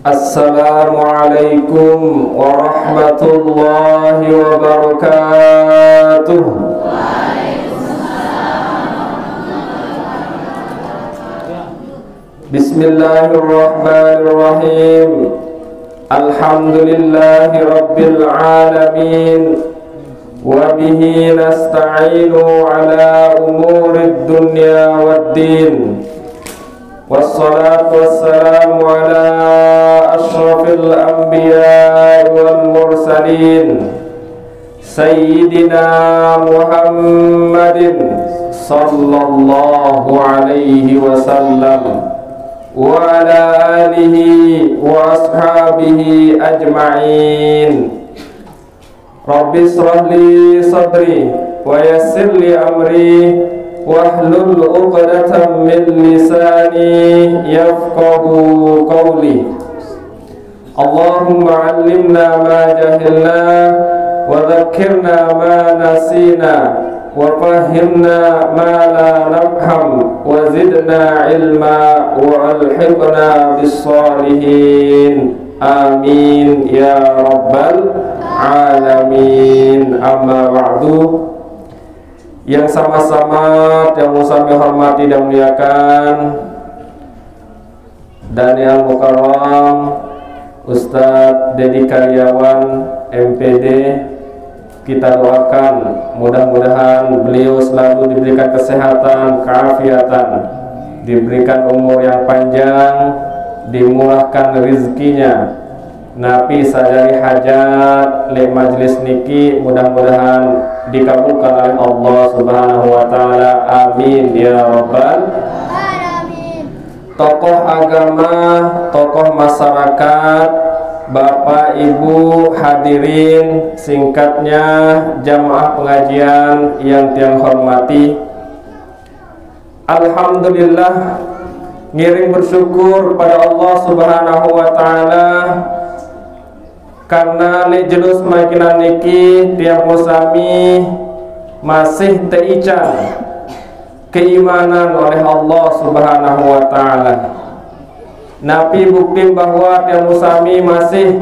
Assalamualaikum warahmatullahi wabarakatuh. Bismillahirrahmanirrahim. Alhamdulillahi rabbil alamin. Wa bihi nasta'inu ala umurid dunya waddin. Wassalatu wassalamu ala ashrafil anbiya wal mursalin Sayyidina Muhammadin sallallahu alaihi wasallam wa ala alihi wa ashabihi ajma'in. Rabbi israh li sadri wa yassir li amri wahlul 'uqdatam min lisani yafqahu qawli. Allahumma 'allimna ma jahilna wa dhakkirna ma nasina wa fahhimna ma la nafham wa zidna ilma wa alhiqna bis salihin. Amin ya rabbal alamin. Amma ba'du. Yang sama-sama yang kami hormati dan muliakan Daniel Mukarram Ustadz Dedi Karyawan MPD, kita doakan mudah-mudahan beliau selalu diberikan kesehatan, keafiatan, diberikan umur yang panjang, dimurahkan rezekinya, napi sadari hajat le majlis niki mudah-mudahan dikabulkan oleh Allah Subhanahu wa taala. Amin ya rabbal alamin. Tokoh agama, tokoh masyarakat, Bapak Ibu hadirin, singkatnya jamaah pengajian yang tiang hormati, alhamdulillah ngiring bersyukur pada Allah Subhanahu wa taala karena lejelus makinan niki tiap musami masih teican keimanan oleh Allah Subhanahu wa taala. Nabi bukti bahwa tiap musami masih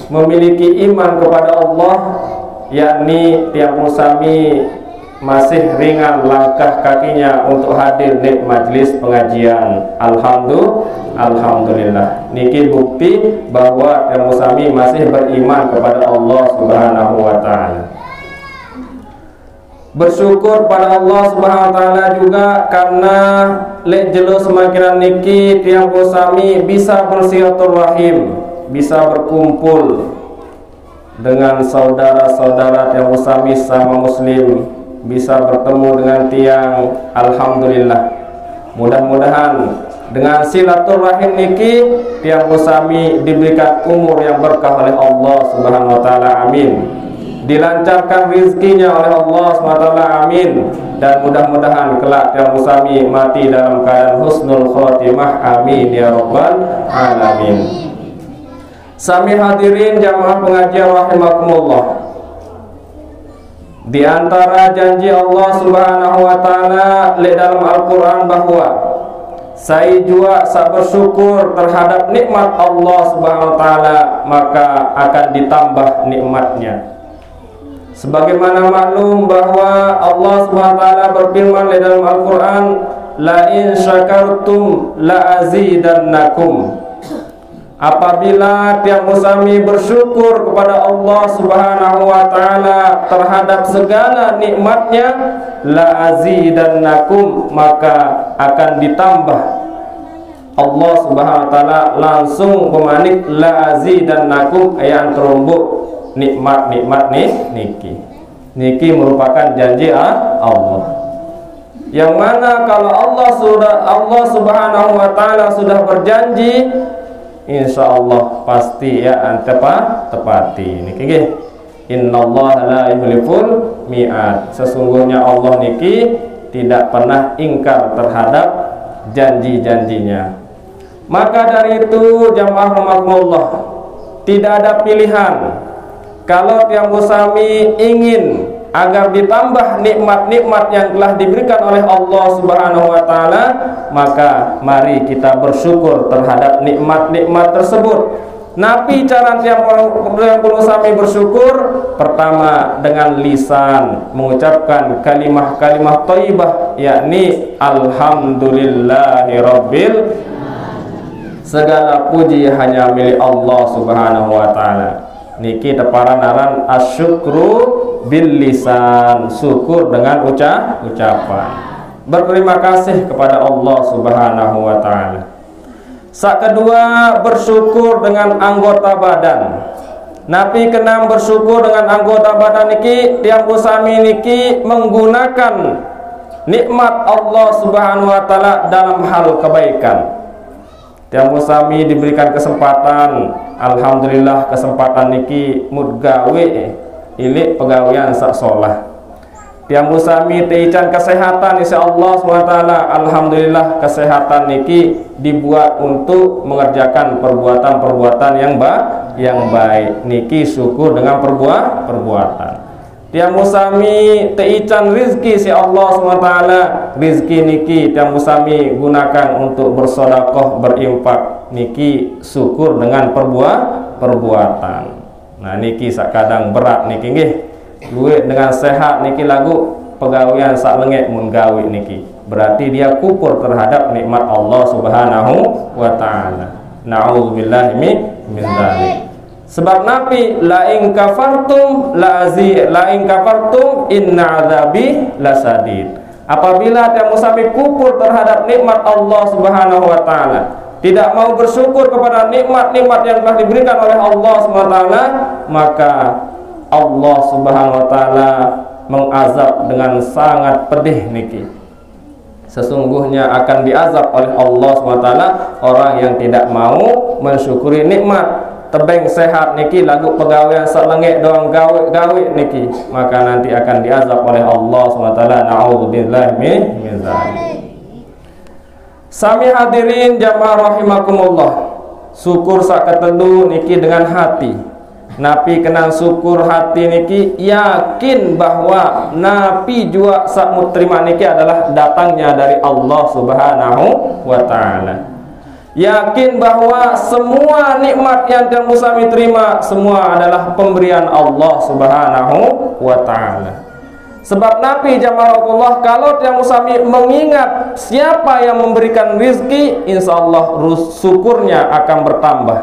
memiliki iman kepada Allah, yakni tiap musami masih ringan langkah kakinya untuk hadir di majlis pengajian. Alhamdulillah. Niki bukti bahwa yang musami masih beriman kepada Allah Subhanahu wa taala. Bersyukur pada Allah Subhanahu wa taala juga karena lek jelo semakinan niki tiang musami bisa bersilaturahim, bisa berkumpul dengan saudara-saudara tiang musami sama muslim, bisa bertemu dengan tiang. Alhamdulillah. Mudah-mudahan dengan silaturahim niki tiang musami diberikan umur yang berkah oleh Allah Subhanahu wa taala. Amin. Dilancarkan rezekinya oleh Allah Subhanahu wa taala. Amin. Dan mudah-mudahan kelak tiang musami mati dalam keadaan husnul khotimah. Amin ya rabbal alamin. Sami hadirin jamaah pengajian rahimakumullah. Di antara janji Allah Subhanahu wa taala dalam Al-Qur'an bahwa saya juga bersyukur terhadap nikmat Allah Subhanahu wa taala, maka akan ditambah nikmatnya. Sebagaimana maklum bahwa Allah Subhanahu wa taala berfirman dalam Al-Qur'an, la in syakartum la azidannakum. Apabila tiap musami bersyukur kepada Allah Subhanahu wa taala terhadap segala nikmatnya, la azidannakum, maka akan ditambah. Allah Subhanahu wa taala langsung memanik la azidannakum, ayat terumbuk nikmat-nikmat niki merupakan janji Allah. Yang mana kalau Allah Subhanahu wa taala sudah berjanji, insyaallah pasti ya tepati niki nggih. Innallaha la yukhliful mi'ad. Sesungguhnya Allah niki tidak pernah ingkar terhadap janji-janjinya. Maka dari itu jamaah rahimakumullah, tidak ada pilihan. Kalau tiang musami ingin agar ditambah nikmat-nikmat yang telah diberikan oleh Allah Subhanahu wa taala, maka mari kita bersyukur terhadap nikmat-nikmat tersebut. Napi cara tiap sami bersyukur, pertama dengan lisan mengucapkan kalimah-kalimah thayyibah, yakni alhamdulillahirabbil, segala puji hanya milik Allah Subhanahu wa taala. Niki teparan aran asyukru bil lisan, syukur dengan ucapan. Berterima kasih kepada Allah Subhanahu wa taala. Sak kedua, bersyukur dengan anggota badan. Nabi kenam bersyukur dengan anggota badan niki tiang sami niki menggunakan nikmat Allah Subhanahu wa taala dalam hal kebaikan. Tiang sami diberikan kesempatan, alhamdulillah kesempatan niki mudgawe ilik pegawaian sak solah. Tiang sami teican kesehatan insyaallah SWT, alhamdulillah kesehatan niki dibuat untuk mengerjakan perbuatan-perbuatan yang baik. Niki syukur dengan perbuatan. Tiang sami teican rizki si Allah SWT, rizki niki tiang sami gunakan untuk bersedekah, berinfak. Niki syukur dengan perbuatan. Nah niki sakadang berat niki nggih. Duit dengan sehat niki lagu pegawaian sak lengek mun gawe niki, berarti dia kufur terhadap nikmat Allah Subhanahu wa taala. Na'udzubillahi min dzalik. Sebab Nabi la in kafartum inna adzabi lasadid. Apabila tiang musafir kufur terhadap nikmat Allah Subhanahu wa taala, tidak mau bersyukur kepada nikmat-nikmat yang telah diberikan oleh Allah Subhanahu wa taala, maka Allah Subhanahu wa taala mengazab dengan sangat pedih niki. Sesungguhnya akan diazab oleh Allah Subhanahu wa taala orang yang tidak mau mensyukuri nikmat. Tebeng sehat niki lagu pegawaian selengek doang gawe niki, maka nanti akan diazab oleh Allah Subhanahu wa taala. Na'udzubillahi min dzalik. Sami hadirin jamaah rahimakumullah. Syukur sak ketelu niki dengan hati. Nabi kenal syukur hati niki, yakin bahwa Nabi juga sak terima niki adalah datangnya dari Allah Subhanahu wa taala. Yakin bahwa semua nikmat yang kamu sami terima semua adalah pemberian Allah Subhanahu wa taala. Sebab Nabi jamaah Allah, kalau kamu sami mengingat siapa yang memberikan rizki, insyaallah syukurnya akan bertambah.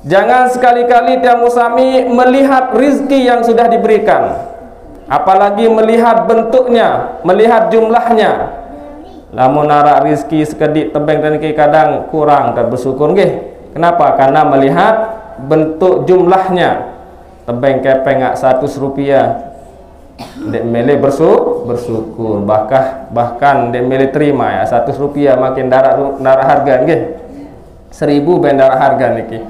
Jangan sekali-kali tiang musami melihat rizki yang sudah diberikan, apalagi melihat bentuknya, melihat jumlahnya. Lamun nara rizki sekedik tebeng dan kadang kurang dan bersyukur nggih. Kenapa? Karena melihat bentuk jumlahnya. Tebeng kepeng 100 rupiah, dek mele bersyukur. Bahkan dek mele terima ya 100 rupiah makin darah harga nggih. 1000 ben darah harga niki.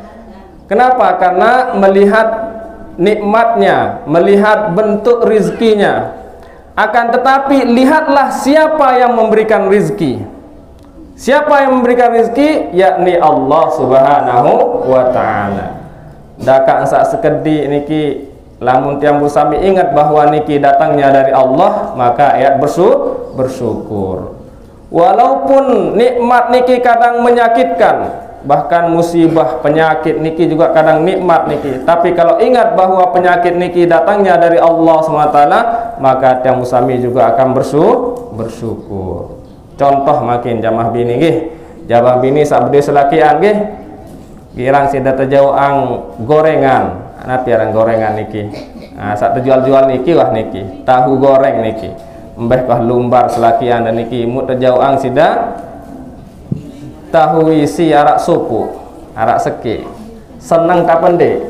Kenapa? Karena melihat nikmatnya, melihat bentuk rizkinya. Akan tetapi lihatlah siapa yang memberikan rizki. Siapa yang memberikan rizki? Yakni Allah Subhanahu wa ta'ala. Dakak sak sekedi niki lamun tiang busami ingat bahwa niki datangnya dari Allah, maka ayat bersyukur. Walaupun nikmat niki kadang menyakitkan, bahkan musibah penyakit niki juga kadang nikmat niki, tapi kalau ingat bahwa penyakit niki datangnya dari Allah SWT, maka tiang musami juga akan bersyukur. Contoh makin jamah bini nggih, jamah bini sabde selakian nggih, girang sida terjauang gorengan, ana piaran gorengan niki. Nah, sak terjual-jual niki wah niki, tahu goreng niki. Mbeh kah lumbar selakian dan niki mu terjauang sida tahu isi arak supu, arak seke. Senang kapan dek?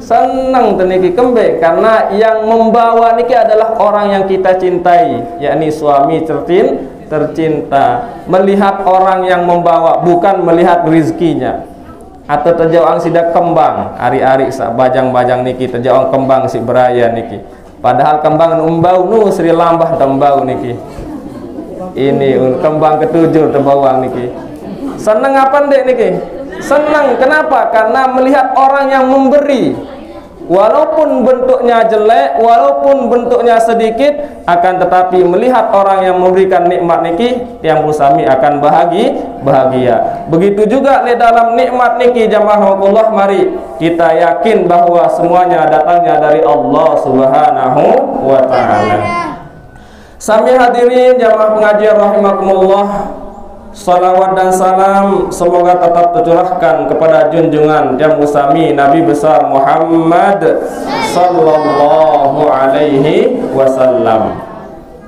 Senang teniki kembe, karena yang membawa niki adalah orang yang kita cintai, yakni suami tercinta. Melihat orang yang membawa, bukan melihat rizkinya. Atau terjauang sidak kembang, ari-ari sak bajang-bajang niki terjauang kembang si beraya niki. Padahal kembang umbau nu sri lambah tembau niki. Ini kembang ketujuh terbawang niki. Senang apa ndek niki? Senang. Kenapa? Karena melihat orang yang memberi. walaupun bentuknya jelek, walaupun bentuknya sedikit, akan tetapi melihat orang yang memberikan nikmat niki tiang sami akan bahagia. Begitu juga di dalam nikmat niki jamaah Allah, mari kita yakin bahwa semuanya datangnya dari Allah Subhanahu wa taala. Sami hadirin jamaah pengajian rahimakumullah, salawat dan salam semoga tetap tercurahkan kepada junjungan yang sami Nabi besar Muhammad sallallahu alaihi wasallam.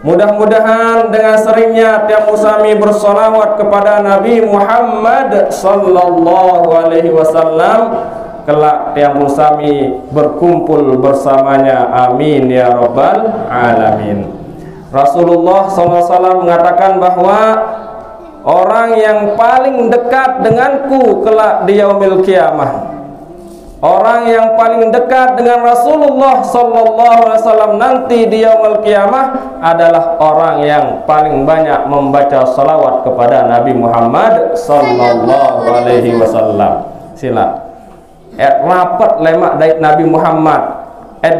Mudah-mudahan dengan seringnya tiang sami bersolawat kepada Nabi Muhammad sallallahu alaihi wasallam, kelak tiang sami berkumpul bersamanya, amin ya rabbal alamin. Rasulullah SAW mengatakan bahwa orang yang paling dekat denganku kelak di yaumil kiamah, orang yang paling dekat dengan Rasulullah SAW nanti di yaumil kiamah adalah orang yang paling banyak membaca salawat kepada Nabi Muhammad SAW. Sila rapat lemak dari Nabi Muhammad,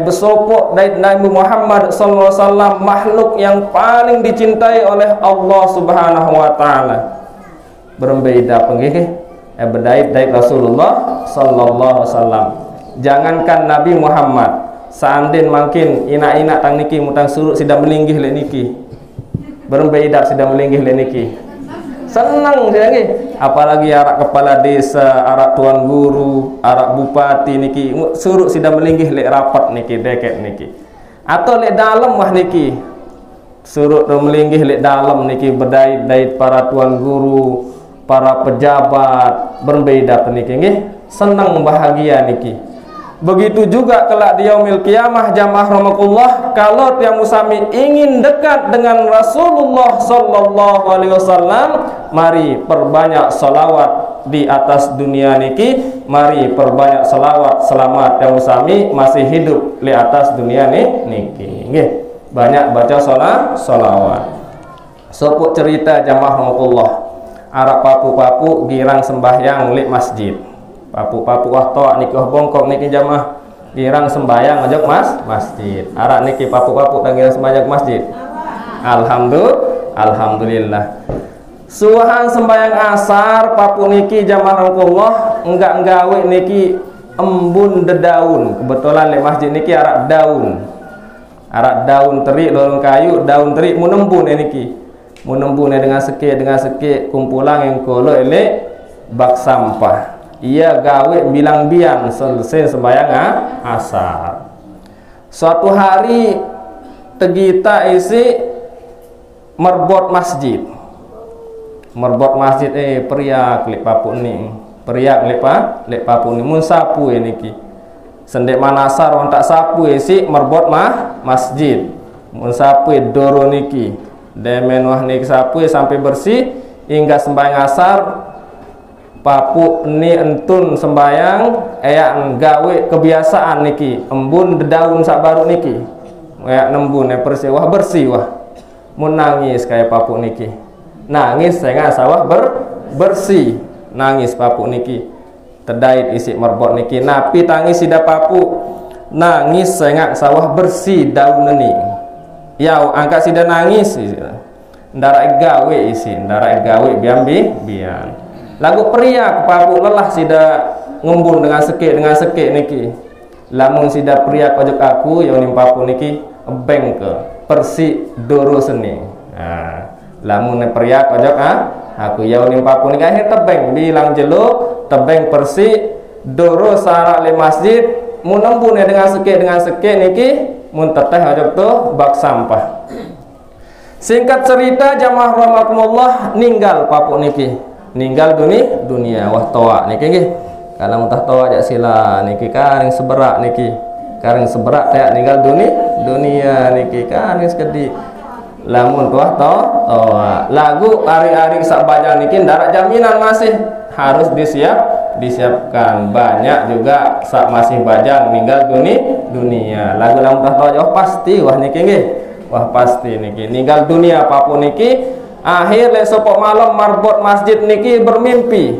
besopok dari Nabi Muhammad SAW, makhluk yang paling dicintai oleh Allah Subhanahu wa taala. Berbeda penggih berdait dari Rasulullah sallallahu alaihi wasallam. Jangankan Nabi Muhammad, seandainya makin ina-ina tang niki mutang suruh sida melinggih lek niki. Berbeda sida melinggih lek niki. Senang dia nggih, apalagi arak kepala desa, arak tuan guru, arak bupati niki suruh sida melinggih lek rapat niki deket niki. Atau lek dalam wah niki suruh melinggih lek dalam niki berdait para tuan guru, para pejabat, berbeda niki nggih, senang bahagia niki. Begitu juga kelak di yaumil kiamah jamaah rahmatullah, kalau tiang musami ingin dekat dengan Rasulullah sallallahu alaihi wasallam, mari perbanyak salawat di atas dunia niki, mari perbanyak salawat selamat tiang musami masih hidup di atas dunia niki nggih. Banyak baca salawat. Sopuk cerita jamaah rahmatullah, arak papu-papu girang sembahyang li masjid. Papu-papu wah toa niki bongkok niki jamaah girang sembayang ajak masjid. Arak niki papu-papu tanggirang sembayang masjid. Alhamdulillah. Suahan sembayang asar papu niki jamaah Allah enggak nggawe niki embun dedaun. Kebetulan le masjid niki arak daun. Arak daun terik daun kayu, daun terik munembun niki. Munembun dengan sekik kumpulan yang kolo elek bak sampah. Ia gawe bilang biang selesai sembahyang asar. Suatu hari tegita isi merbot masjid. Merbot masjid periak lek papu ni. Periak lek papu ni mun sapu niki. Sendek manasar orang tak sapu isi merbot masjid. Mun sapu doro niki. Demen wah niki sapu sampai bersih hingga sembahyang asar. Papu ni entun sembayang gawe kebiasaan niki embun dedaun sak baru niki nembun bersih wah mun nangis kayak papu niki nangis saya sawah bersih nangis papu niki terdait isi merbot niki napi tangis sida papu nangis saya sawah bersih daun ni ya angkat sida nangis ndara gawe isi ndara gawe biang lagu periak papu lelah sida ngembun dengan sekik niki. Lamun sida periak ojok aku yang nim papu niki ebeng ke persi doro seni. Lamun periak ojok aku yang nim papu niki akhir tebeng bilang jelo tebeng persi doro sarak le masjid mun nembun dengan sekik niki mun teteh ojok tu bak sampah. Singkat cerita jamaah rahmatullah ninggal papu niki. Ninggal dunia wah toa niki nggih. Kalau muntah toa jak sila niki karing seberak niki. Karing seberak kayak ninggal dunia niki karing sekedi. Lamun tuah toa. Lagu ari-ari sak bajang niki ndarak jaminan masih harus disiapkan. Banyak juga sak masih bajang ninggal dunia. Lagu lamun tuah toa oh pasti wah niki nggih. Wah pasti niki ninggal dunia papu niki. Akhir le sopok malam marbot masjid niki bermimpi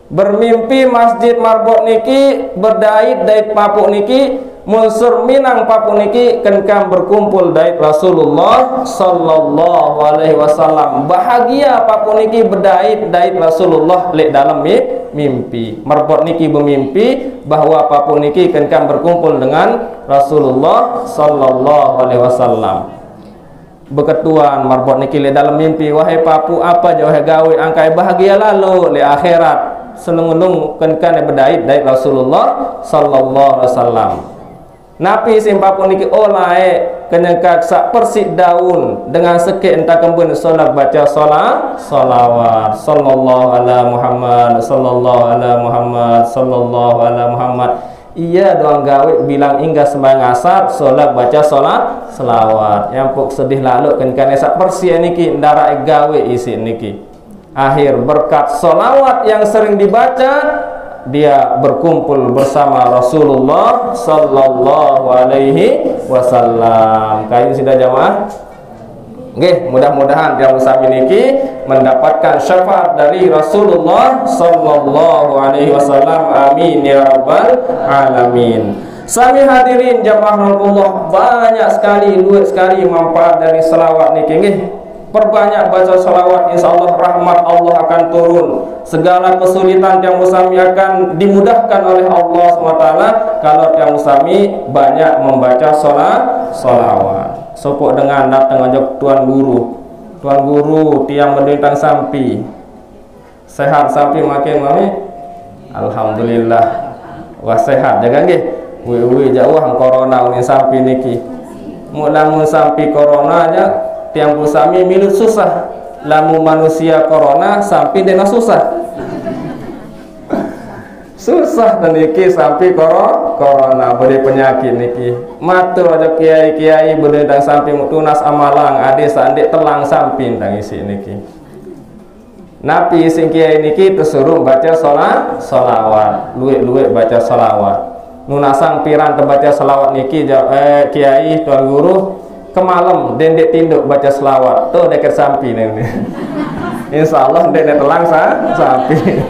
bermimpi masjid marbot niki berdait dait papuk niki munsur minang papuk niki kenkam berkumpul dait Rasulullah sallallahu alaihi wasallam. Bahagia papuk niki berdait dait Rasulullah lek dalam mimpi. Marbot niki bermimpi bahwa papuk niki kenkam berkumpul dengan Rasulullah sallallahu alaihi wasallam. Beketuan marbot niki lek dalam mimpi, wahai papu apa je wahai gawe angkai bahagia lalu le akhirat senung-nung kan berdait dait Rasulullah sallallahu alaihi wasallam. Napi sim papu niki olae kenyengkak sak persik daun dengan sekek entah kembun solat baca salawat sallallahu ala Muhammad sallallahu ala Muhammad sallallahu ala Muhammad. Iya doang gawe bilang hingga sembahyang asar solat baca selawat yang pok sedih lalu kan sak persia niki ndara gawe isi niki. Akhir berkat solawat yang sering dibaca dia berkumpul bersama Rasulullah sallallahu alaihi wasallam. Kain sudah jamaah. Nggih, mudah-mudahan yang sami niki mendapatkan syafaat dari Rasulullah sallallahu alaihi wasallam. Amin ya rabbal alamin. Sami hadirin jamaah Allah, banyak sekali luas sekali manfaat dari selawat niki nggih. Perbanyak baca selawat, insyaallah rahmat Allah akan turun. Segala kesulitan yang musami akan dimudahkan oleh Allah SWT kalau yang musami banyak membaca selawat. Sopok dengan datang ajak tuan guru tiang berdentang sampi sehat sampai makin mami alhamdulillah wah sehat jangan nggih we jauh corona ini sampai niki mulamun sampai corona aja tiang pusami milut susah lamu manusia corona sampai dena susah dan niki sampai corona beri penyakit niki matu aja kiai berdendang sampai tunas amalang ade sandik telang samping tang isi niki napi sing kiai niki tersuruh baca salawat luwe baca salawat nunasang piran terbaca salawat niki kiai tuan guru kemalem dendek tinduk baca selawat tuh dekat samping ini insyaallah dendek telang samping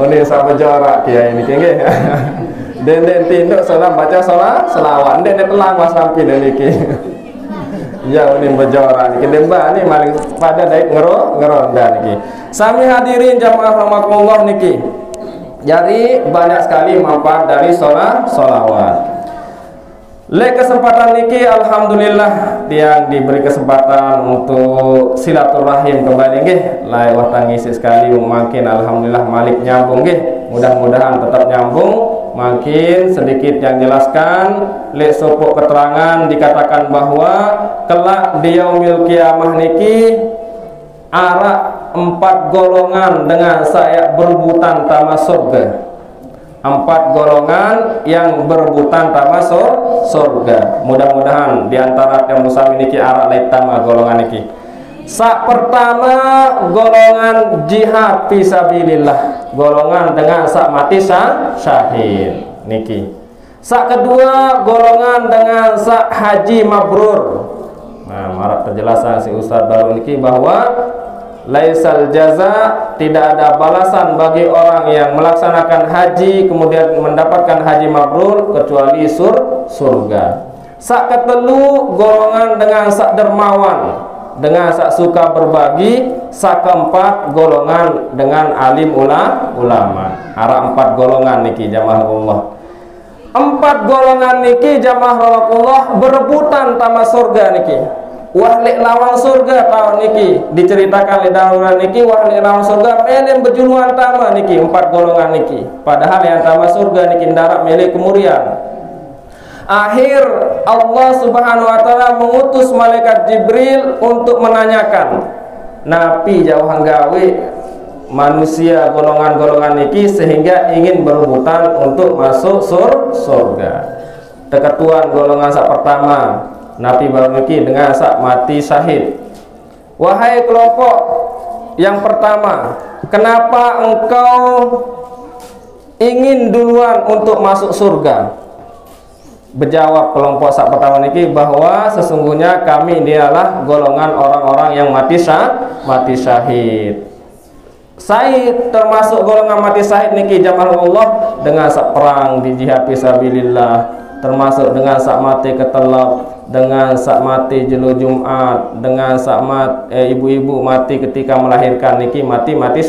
ini sampai jarak kiai ini nggih. Den tinduk salam baca selawat den telang was sampai niki. Ya ini berjarak niki demba ni maling pada daik ngeronda niki. Sami hadirin jamaah rahimakumullah niki. Jadi banyak sekali manfaat dari selawat. Le kesempatan niki alhamdulillah tiang diberi kesempatan untuk silaturahim kembali nggih. Lai watang isi sekali makin alhamdulillah malik nyambung nggih. Mudah-mudahan tetap nyambung. Makin sedikit yang jelaskan le sopok keterangan dikatakan bahwa kelak di yaumil kiamah niki arak 4 golongan dengan saya berebutan tamas surga. 4 golongan yang berebutan tamasuk surga. Mudah-mudahan diantara yang musami niki arak letama golongan niki. Sak pertama golongan jihad fisabilillah, golongan dengan sak mati syahid niki. Sak kedua golongan dengan sak haji mabrur. Nah, marak terjelasan si Ustaz baru niki bahwa laisal jaza, tidak ada balasan bagi orang yang melaksanakan haji kemudian mendapatkan haji mabrur kecuali surga. Sak ketelu golongan dengan sak dermawan, dengan sak suka berbagi. Sak keempat golongan dengan alim ulama. Arah 4 golongan niki jamaah Allah. 4 golongan niki jamaah Allah berebutan tamas surga niki. Wahlik lawang surga tahun niki diceritakan di dalam niki wahlik lawang surga melem berjuluan tama niki 4 golongan niki. Padahal yang tama surga niki darat milik kemuliaan. Akhir Allah Subhanahu wa taala mengutus malaikat Jibril untuk menanyakan napi jauh gawe manusia golongan-golongan niki sehingga ingin berebutan untuk masuk surga. Keketuan golongan sak pertama Nabi Barniki dengan sak mati syahid. Wahai kelompok yang pertama, kenapa engkau ingin duluan untuk masuk surga? Berjawab kelompok sak pertama niki bahwa sesungguhnya kami ini adalah golongan orang-orang yang mati syahid. Syahid termasuk golongan mati syahid niki jamaah Allah dengan sak perang di jihad fisabilillah, termasuk dengan sak mati ketelap, dengan sak mati jelo Jumat, dengan sak ibu-ibu mati ketika melahirkan niki mati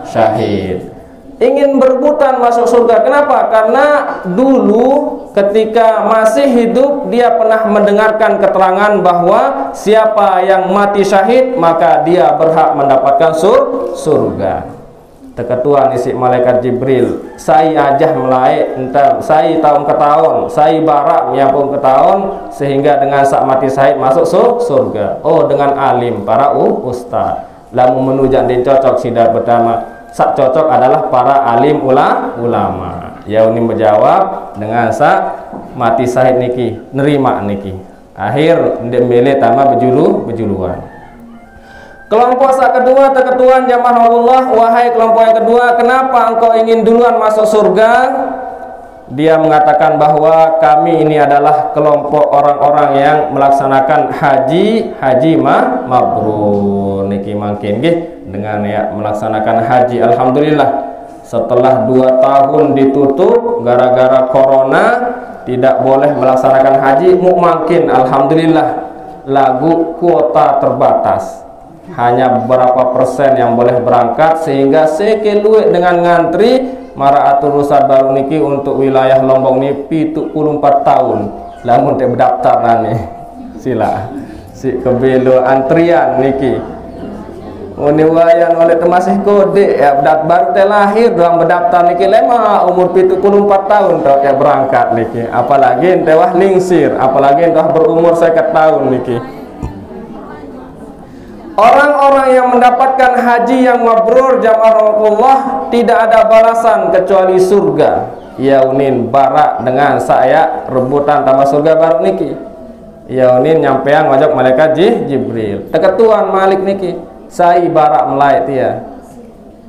syahid. Ingin berebutan masuk surga. Kenapa? Karena dulu ketika masih hidup dia pernah mendengarkan keterangan bahwa siapa yang mati syahid maka dia berhak mendapatkan surga. Teketuan isi malaikat Jibril, saya ajah mulai entah saya tahun ke tahun, saya barak menyambung ke tahun sehingga dengan sak mati syahid masuk surga. Oh, dengan alim para ustaz. Lamun menujak din cocok sidar pertama. Sak cocok adalah para alim ulama. Ya ini menjawab dengan sak mati syahid niki, nerima niki. Akhir ndek mele tama bejuluan. Kelompok sak kedua teketuan jamaah Allah, wahai kelompok yang kedua, kenapa engkau ingin duluan masuk surga? Dia mengatakan bahwa kami ini adalah kelompok orang-orang yang melaksanakan haji mabrur niki mangkin nggih dengan ya melaksanakan haji. Alhamdulillah setelah 2 tahun ditutup gara-gara corona tidak boleh melaksanakan haji mungkin alhamdulillah lagu kuota terbatas, hanya beberapa persen yang boleh berangkat sehingga sekeluwe dengan ngantri mara atur rusad baru niki untuk wilayah Lombok ini 74 tahun lamun teh berdaftar nani sila si kebelo antrian niki uniwayan oleh masih kode ya baru teh lahir doang berdaftar niki lema umur 74 tahun tau ya berangkat niki, apalagi teh wah lingsir, apalagi teh berumur 50 tahun niki. Orang-orang yang mendapatkan haji yang mabrur jamaah Allah tidak ada balasan kecuali surga. Yaunin barak dengan saya rebutan tambah surga baru niki. Yaunin nyampean ngajak malaikat Jibril. Teketuan Malik niki. Saya barak melai tia.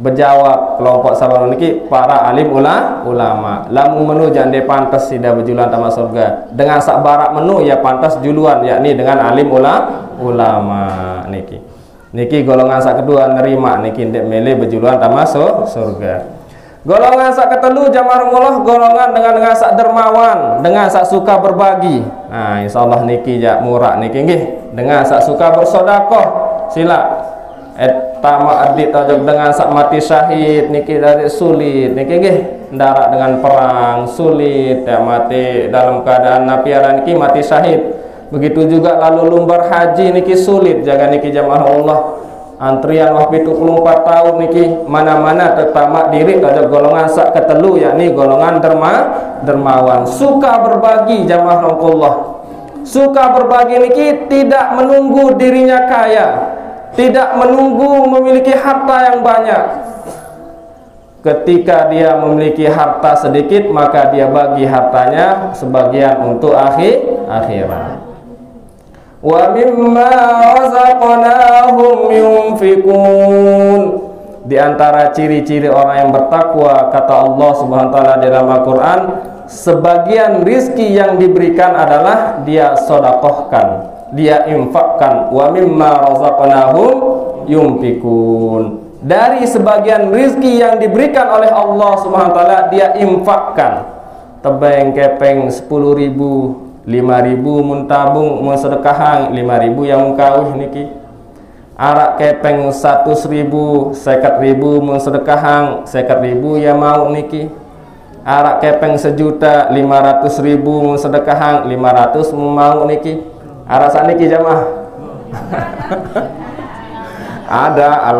Berjawab kelompok sahabat niki para alim ulama. Lamun menu jande pantas tidak berjulan tambah surga. Dengan sak barak menu ya pantas juluan yakni dengan alim ulama niki. Niki golongan sak kedua nerima niki ndek mele bejuluan tak masuk surga. Golongan sak ketelu jamaah Allah golongan dengan sak dermawan, dengan sak suka berbagi. Nah, insyaallah niki jak murah niki nggih, dengan sak suka bersedekah. Sila tama adit tajak dengan sak mati syahid niki dari sulit niki nggih, ndarak dengan perang sulit ya mati dalam keadaan napiaran niki mati syahid. Begitu juga lalu lumbar haji niki sulit jaga niki jamaah Allah. Antrian wah 74 tahun niki mana-mana tertamak diri ada golongan sak ketelu yakni golongan dermawan. Suka berbagi jamaah Allah. Suka berbagi niki tidak menunggu dirinya kaya, tidak menunggu memiliki harta yang banyak. Ketika dia memiliki harta sedikit maka dia bagi hartanya sebagian untuk akhirat. Wa mimma razaqnahum yunfikun. Di antara ciri-ciri orang yang bertakwa kata Allah Subhanahu wa taala dalam Al-Qur'an, sebagian rizki yang diberikan adalah dia sedekahkan, dia infakkan. Wa mimma razaqnahum yunfikun. Dari sebagian rizki yang diberikan oleh Allah Subhanahu wa taala dia infakkan. Tebeng kepeng 10.000 5.000 mun tabung mun sedekahan 5.000 yang kawih niki. Arak kepeng 100.000 50.000 mun sedekahan 50.000 ya mau niki. Arak kepeng 1.500.000 mun sedekahan 500 mau niki. Arak saniki jamaah. Ada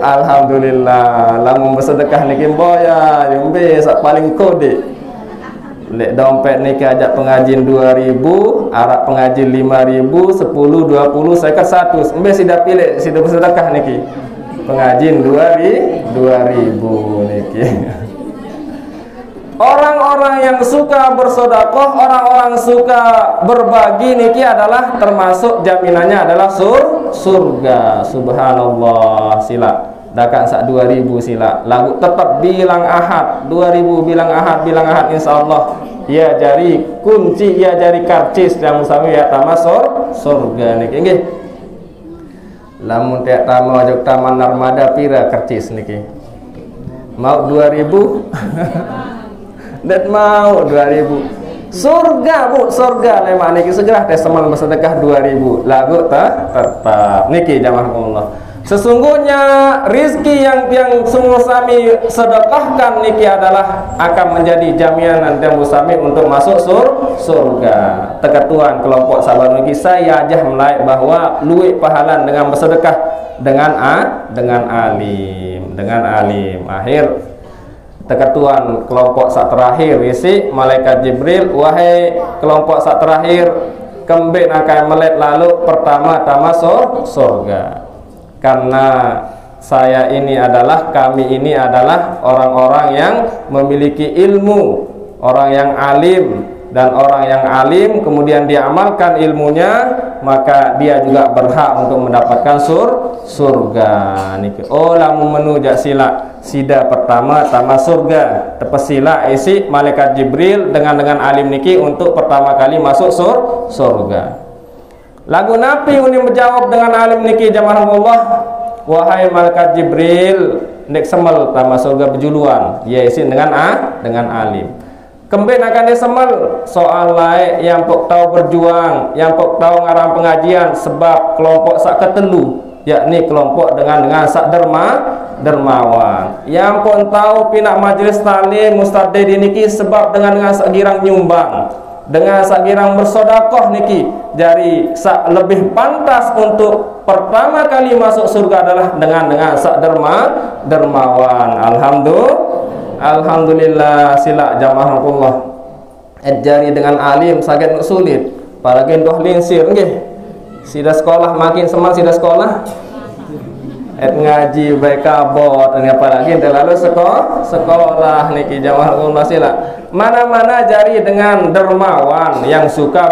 alhamdulillah lamun bersedekah niki boya yumbe sak paling kode. Lek dompet niki ajak pengajian 2.000, arak pengajian 5.000, 10, 20, saya ke 100. Embe sida pilih, sida bersedekah niki. Pengajian 2.000 niki. Orang-orang yang suka bersedekah, orang-orang suka berbagi niki adalah termasuk jaminannya adalah surga. Subhanallah sila. Dakan sak 2.000 sila lagu tetap bilang ahad 2.000 bilang ahad insyaallah ya jari kunci ya jari karcis yang sami ya tamasur surga niki nggih. Lamun tiap tamu ajak taman Narmada pira kercis niki. Mau 2000? Dan mau 2000. Surga Bu, surga lemak niki segera teh semal bersedekah 2000. Lagu tetap niki jamaahullah. Sesungguhnya rizki yang sungguh sami sedekahkan niki adalah akan menjadi jaminan yang sami untuk masuk surga. Teketuan kelompok sahabat niki saya aja melai bahwa luwih pahalan dengan bersedekah dengan alim. Akhir teketuan kelompok sak terakhir isi malaikat Jibril, wahai kelompok sak terakhir, kembali akan melet lalu pertama masuk surga. Karena kami ini adalah orang-orang yang memiliki ilmu, orang yang alim, dan orang yang alim kemudian diamalkan ilmunya, maka dia juga berhak untuk mendapatkan surga niki. Oh lamun menujak sida pertama surga tepesila isi malaikat Jibril dengan alim niki untuk pertama kali masuk surga. Lagu Nabi ini menjawab dengan alim niki jamaah Allah, wahai malaikat Jibril, nek semel tama surga berjuluan, ya isi dengan alim. Kembali akan disemel soal lain yang pok tahu berjuang, yang pok tahu ngarang pengajian sebab kelompok sak ketelu, yakni kelompok dengan sak dermawan. Yang pun tahu pinak majelis taklim mustadid niki sebab dengan sak girang nyumbang, dengan sak girang bersodakoh niki. Jadi sak lebih pantas untuk pertama kali masuk surga adalah dengan sak dermawan. Alhamdulillah sila jamaah Allah. Jari dengan alim sangat sulit. Apalagi doh linsir nggih. Sida sekolah makin semangat sida sekolah. Ngaji baik kabot apalagi terlalu sekolah niki jamaah Allah sila. Mana-mana jari dengan dermawan yang suka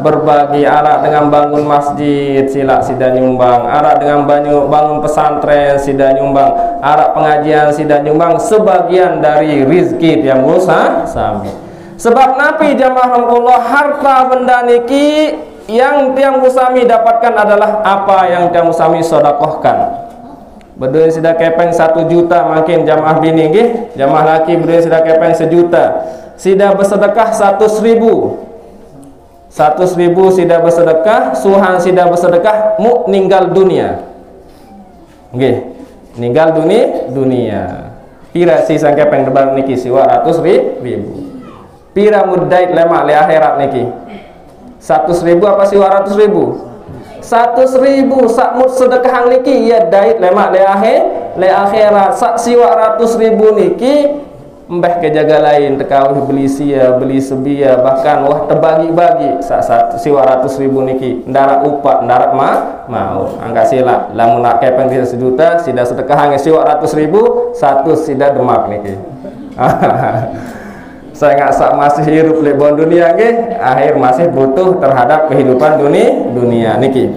berbagi, arak dengan bangun masjid sida nyumbang, arak dengan bangun pesantren sida nyumbang, arak pengajian sida nyumbang sebagian dari rizki yang musa sami. Sebab Nabi jamaah Allah harta benda niki yang tiang musami dapatkan adalah apa yang tiang musami sodakohkan. Berdua sudah kepeng 1 juta makin jamaah bini nggih, jamaah laki berdua sudah kepeng 1 juta. Sida bersedekah 100.000. 100.000 sida bersedekah, suhan sida bersedekah mu ninggal dunia. Nggih, ninggal dunia. Pira si sang kepeng debar niki 200.000. Pira mudait lemak le akhirat niki. 100.000 apa 200.000? 100.000 sakmut sedekah niki ya dait lemak le akhirat sak siwa 100.000 niki mbah ke jaga lain tekawih beli sia beli sebia bahkan wah terbagi-bagi sak siwa 100.000 niki ndarak upak ndarak mau angka sila lamun nak kepeng 1 juta sida sedekah nge siwa 100.000 100 sida demak niki. Saya nggak masih hidup lebon dunia nggih, akhir masih butuh terhadap kehidupan dunia niki.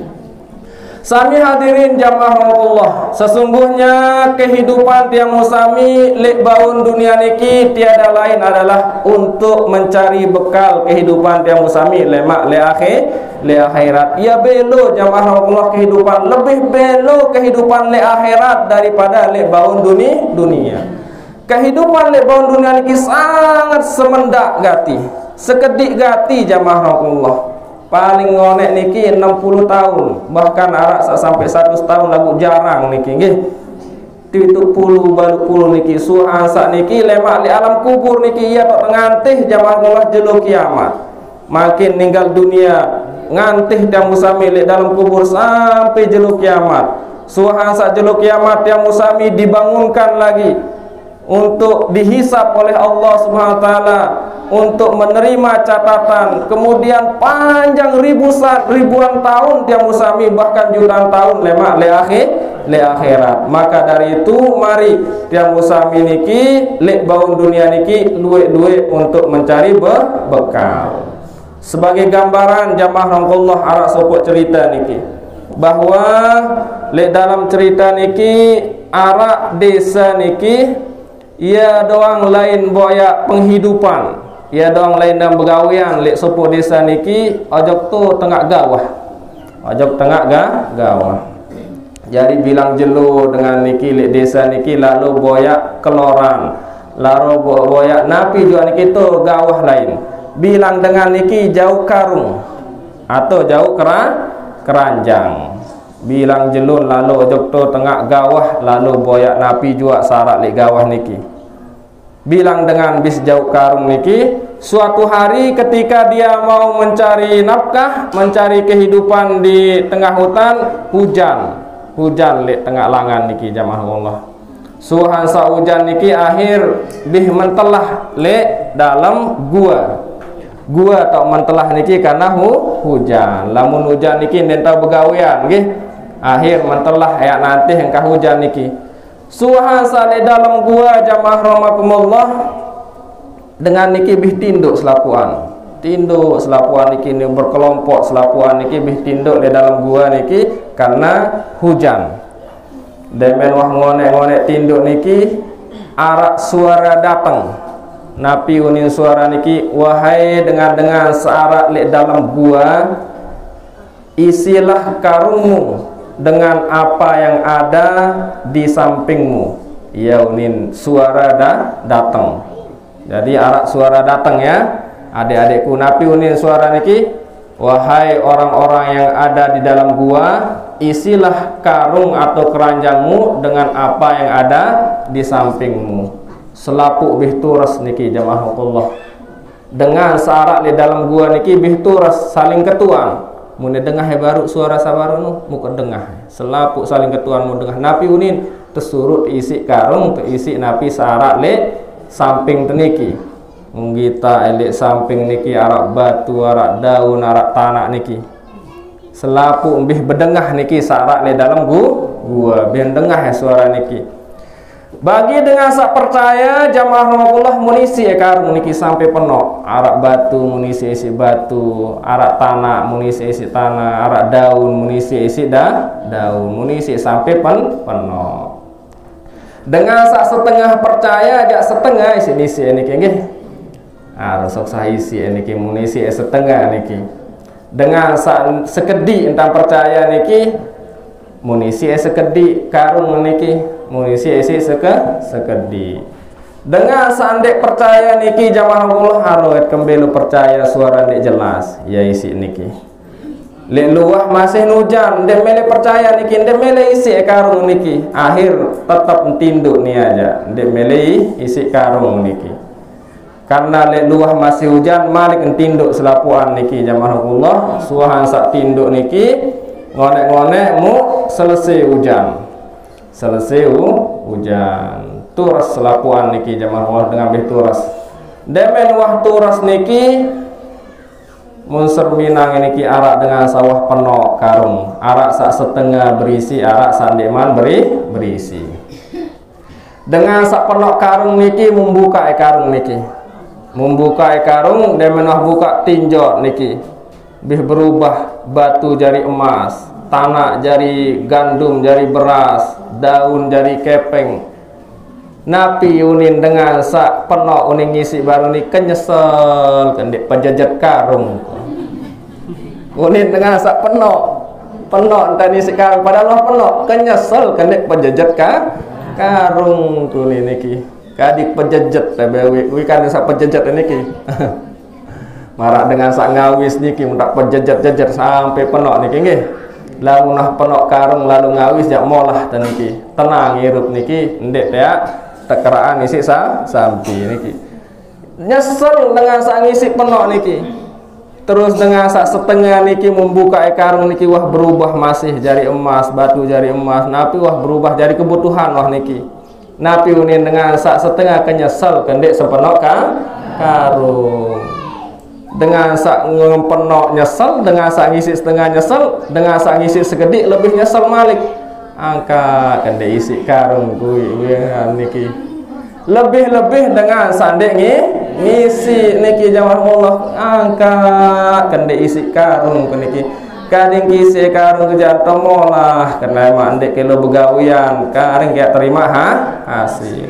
Sami hadirin jamaah Allah, sesungguhnya kehidupan tiang musami lek baun dunia niki tiada lain adalah untuk mencari bekal kehidupan tiang musami lemak le akhirat. Ya belo jamaah Allah kehidupan lebih belo kehidupan le akhirat daripada lek baun dunia. Kehidupan lebon dunia ini sangat semendak gati, sekedik gati jamaah Allah. Paling ngonek niki 60 tahun, bahkan arak sampai 100 tahun lagu jarang niki nggih. Titu puluh baluk puluh niki suha sak niki lemak di alam kubur niki ya tok ngantih jamaah Allah jelo kiamat. Makin ninggal dunia ngantih dan musami dalam kubur sampai jelo kiamat. Suha sak jelo kiamat yang musami dibangunkan lagi untuk dihisap oleh Allah Subhanahu wa taala, untuk menerima catatan, kemudian panjang ribuan tahun tiang musami bahkan jutaan tahun lemak le akhirat. Maka dari itu mari tiang musami niki lek baun dunia niki luwe untuk mencari bekal. Sebagai gambaran jamaah Allah arak sopok cerita niki bahwa lek dalam cerita niki arak desa niki ia doang lain boya penghidupan, ia doang lain dan begawian lek sopo desa niki ojok tu tengah gawah, ojok tengah gawah. Jadi bilang jelo dengan niki lek desa niki lalu boyak keloran, lalu boyak napi juga niki to gawah lain. Bilang dengan niki jauh karung atau jauh keranjang. Bilang jelun lalu jokto tengah gawah lalu boyak napi juga sarak lek gawah niki. Bilang dengan bis jauh karung niki, suatu hari ketika dia mau mencari nafkah, mencari kehidupan di tengah hutan, hujan lek tengah langan niki jamaah Allah. Suhan sa hujan niki akhir bih mentelah lek dalam gua atau mentelah niki karena hujan. Lamun hujan niki nenta begawean nggih. Akhir mentelah ya nanti engkah hujan niki. Suhan sa lek dalam gua jamaah rahimakumullah dengan niki bih tinduk selapuan. Tinduk selapuan niki ni berkelompok selapuan niki bih tinduk di dalam gua niki karena hujan. Demen wah ngonek-ngonek tinduk niki arak suara datang. Napi unin suara niki, wahai dengan searak lek dalam gua, isilah karungmu dengan apa yang ada di sampingmu. Ya unin suara datang. Jadi arak suara datang ya. Adik-adikku napi unin suara niki, wahai orang-orang yang ada di dalam gua, isilah karung atau keranjangmu dengan apa yang ada di sampingmu. Selapuk bih turas niki jamaah Allah. Dengan sarak di dalam gua niki bih turas saling ketuan. Mun dengah baru suara sabaru nu muka dengah. Selapuk saling ketuan mu dengah napi unin tesurut isi karung tu isi napi sarak le samping teniki. Menggita elek samping niki arak batu, arak daun, arak tanah niki. Selapu mbih bedengah niki sarak le dalam gua ben dengah ya suara niki. Bagi dengan sak percaya jamaah rahmatullah munisi karung niki sampai penuh. Arak batu munisi isi batu, arak tanah munisi isi tanah, arak daun munisi isi daun, munisi sampai penuh. Dengan sak setengah percaya jak setengah isi niki nggih. Sok isi niki munisi setengah niki. Dengan sekedi entah percaya niki munisi sekedi karung niki munisi isi sekedi. Dengan sandek percaya niki jamaah Allah haroet kembali percaya suara ndek jelas ya isi niki. Lek luah masih hujan ndek mele percaya niki ndek mele isi karung niki. Akhir tetap tinduk ni aja ndek mele isi karung niki. Karena lek luah masih hujan malik tinduk selapuan niki jamaah Allah suahan sak tinduk niki ngonek-ngonek mu selesai hujan. Selesai hujan turas selapuan niki jamaah Allah dengan bih turas. Demen wah turas niki mun serminang niki arak dengan sawah penuh karung. Arak sak setengah berisi, arak sak deman berisi. Dengan sak penuh karung niki membuka karung niki. Membuka karung dan menah buka tinjau niki bih berubah batu jari emas, tanah jari gandum jari beras, daun jari kepeng. Napi unin dengan sak penok unin ngisi baru ni kenyesel kendek penjajat karung. Unin dengan sak penok entah ni sekarang padahal penok kenyesel kendek penjajat karung tu ni niki. Kadik pejejet wi kan sak pejejet niki. Marak dengan sak ngawis niki mundak pejejet-jejet sampai penok niki nggih. Lamun nah penok karung lalu ngawis jak molah ten niki. Tenang hirup niki ndek ya tekeraan isi sampi niki. Nyesel dengan sak ngisi penok niki. Terus dengan sak setengah niki membuka karung niki wah berubah masih jari emas, batu jari emas, napi wah berubah jari kebutuhan wah niki. Napi unin dengan sak setengah kenyesel kendek sepenok karung. Dengan sak ngempenok nyesel, dengan sak ngisi setengah nyesel, dengan sak ngisi segedik lebih nyesel malik. Angka kendek isi karung kuwi niki. Lebih-lebih dengan sandek ngisi niki jamaah Allah. Angka kendek isi karung niki. Kadang kisi karung kejantom molah karena emang ndek kilo begawian karing kayak terima hasil.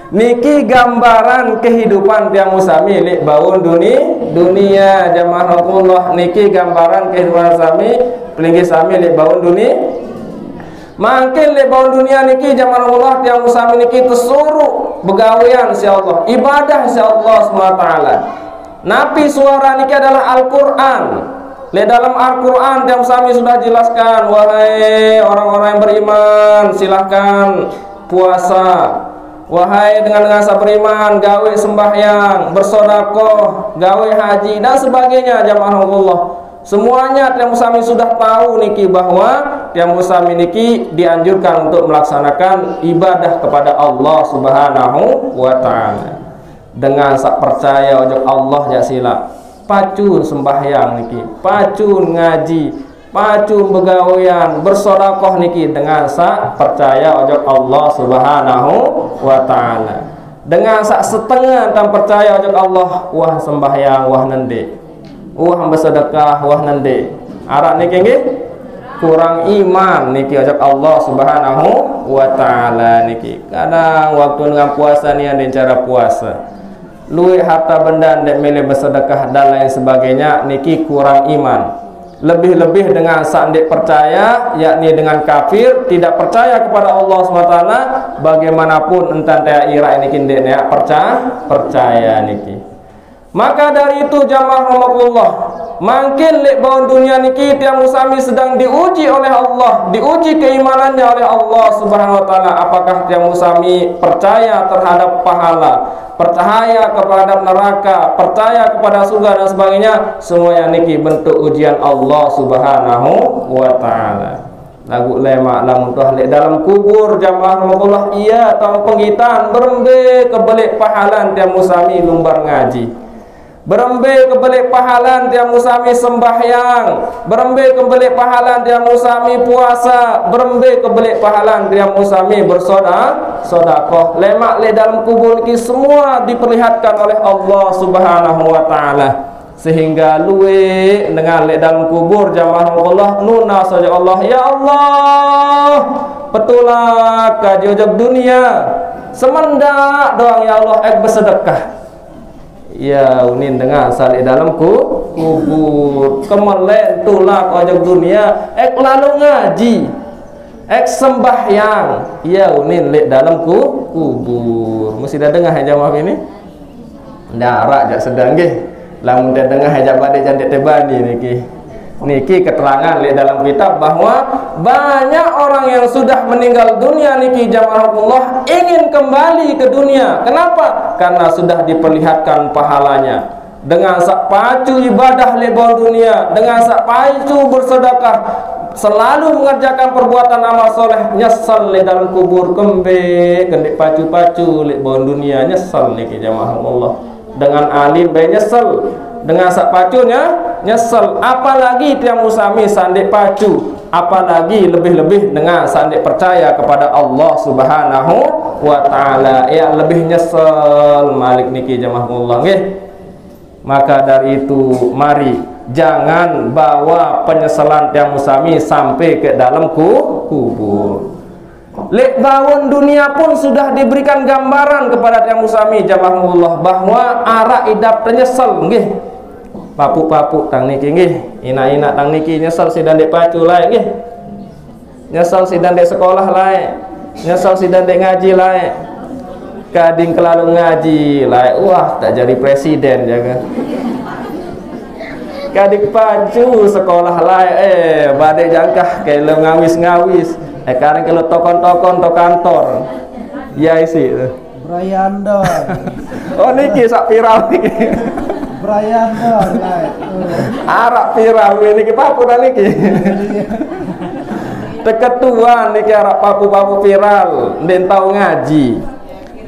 Niki gambaran kehidupan tiang musami lek baun dunia jamaah Allah. Niki gambaran kehidupan sami pelinggi sami lek baun Makin lebaun dunia niki zaman Allah tiang usami niki tersuruh begawean si Allah, ibadah si Allah SWT. Napi suara niki adalah Al-Quran. Le dalam Al-Quran tiang usami sudah jelaskan, wahai orang-orang yang beriman, silahkan puasa. Wahai dengan beriman, gawe sembahyang, bersodakoh, gawe haji dan sebagainya jamaah Allah. Semuanya tiang musami sudah tahu niki bahwa tiang musami niki dianjurkan untuk melaksanakan ibadah kepada Allah Subhanahu wa taala. Dengan sak percaya ojok Allah jak sila. Pacun sembahyang niki, pacun ngaji, pacun begawean, bersodakoh niki dengan sak percaya ojok Allah Subhanahu wa taala. Dengan sak setengah tan percaya ojok Allah, wah sembahyang, wah nende. Wah bersedekah, wah nende. Arak niki nggih kurang iman niki ojok Allah Subhanahu wa taala niki. Kadang waktu dengan puasa ni ada cara puasa. Luwih harta benda ndek milih bersedekah dan lain sebagainya niki kurang iman. Lebih-lebih dengan sandik percaya, yakni dengan kafir, tidak percaya kepada Allah SWT, bagaimanapun entan taya ira ini kindek ya percaya niki. Maka dari itu jamaah rahmatullah, makin lek baun dunia niki tiang musami sedang diuji oleh Allah, diuji keimanannya oleh Allah Subhanahu wa taala. Apakah tiang musami percaya terhadap pahala, percaya kepada neraka, percaya kepada surga dan sebagainya? Semuanya niki bentuk ujian Allah Subhanahu wa taala. Lagu lemak lang tuh lek dalam kubur jamaah rahmatullah, iya tahu penghitan berembe kebelik pahalan tiang musami lumbar ngaji. Berembe kebelik pahalan tiang musami sembahyang, berembe kebelik pahalan tiang musami puasa, berembe kebelik pahalan tiang musami bersodakoh. Lemak le dalam kubur ini semua diperlihatkan oleh Allah Subhanahu wa taala. Sehingga luwe dengan le dalam kubur jamaah Allah nuna saja Allah, ya Allah, petulah kajojok dunia. Semendak doang ya Allah ek bersedekah. Ya unin dengan salik dalam kubur kemelek tulak ojok dunia ek lalu ngaji ek sembahyang ya unin lek dalam kubur. Mesti dah dengar jamaah ini ndarak jak sedang nggih lamun dah dengar jak badai jantik tebani niki keterangan lek dalam kitab bahwa banyak orang yang sudah meninggal dunia niki jamaah Allah ingin kembali ke dunia. Kenapa? Karena sudah diperlihatkan pahalanya. Dengan sak pacu ibadah lebon dunia, dengan sak pacu bersedekah, selalu mengerjakan perbuatan amal soleh, nyesal le dalam kubur kembe kendek pacu-pacu lebon dunia, nyesal niki jamaah Allah. Dengan alim bae nyesal, dengan sak pacunya nyesel, apalagi tiang musami sandik pacu, apalagi lebih-lebih dengan sandik percaya kepada Allah Subhanahu wa taala, ya lebih nyesel malik niki jamaah Allah nggih. Maka dari itu mari jangan bawa penyesalan tiang musami sampai ke dalam kubur. Lek bawon dunia pun sudah diberikan gambaran kepada tiang musami jamaah Allah bahwa arak idap penyesal nggih. Papuk-papuk tang niki nggih, ina-ina tang niki nyesal sidang dek pacu lae nggih. Nyesal sidang dek sekolah lae, nyesal sidang dek ngaji lae. Kading kelalu ngaji lae, wah tak jadi presiden jaga. Kading pacu sekolah lae badai jangkah kalau ngawis-ngawis. Kareng kalau tokon-tokon tok kantor. Ya isi. Brian Don. Oh niki sak viral niki. Brian Don. Arak viral niki papu dan niki. Teketuan niki arak papu-papu viral, ndek tau ngaji.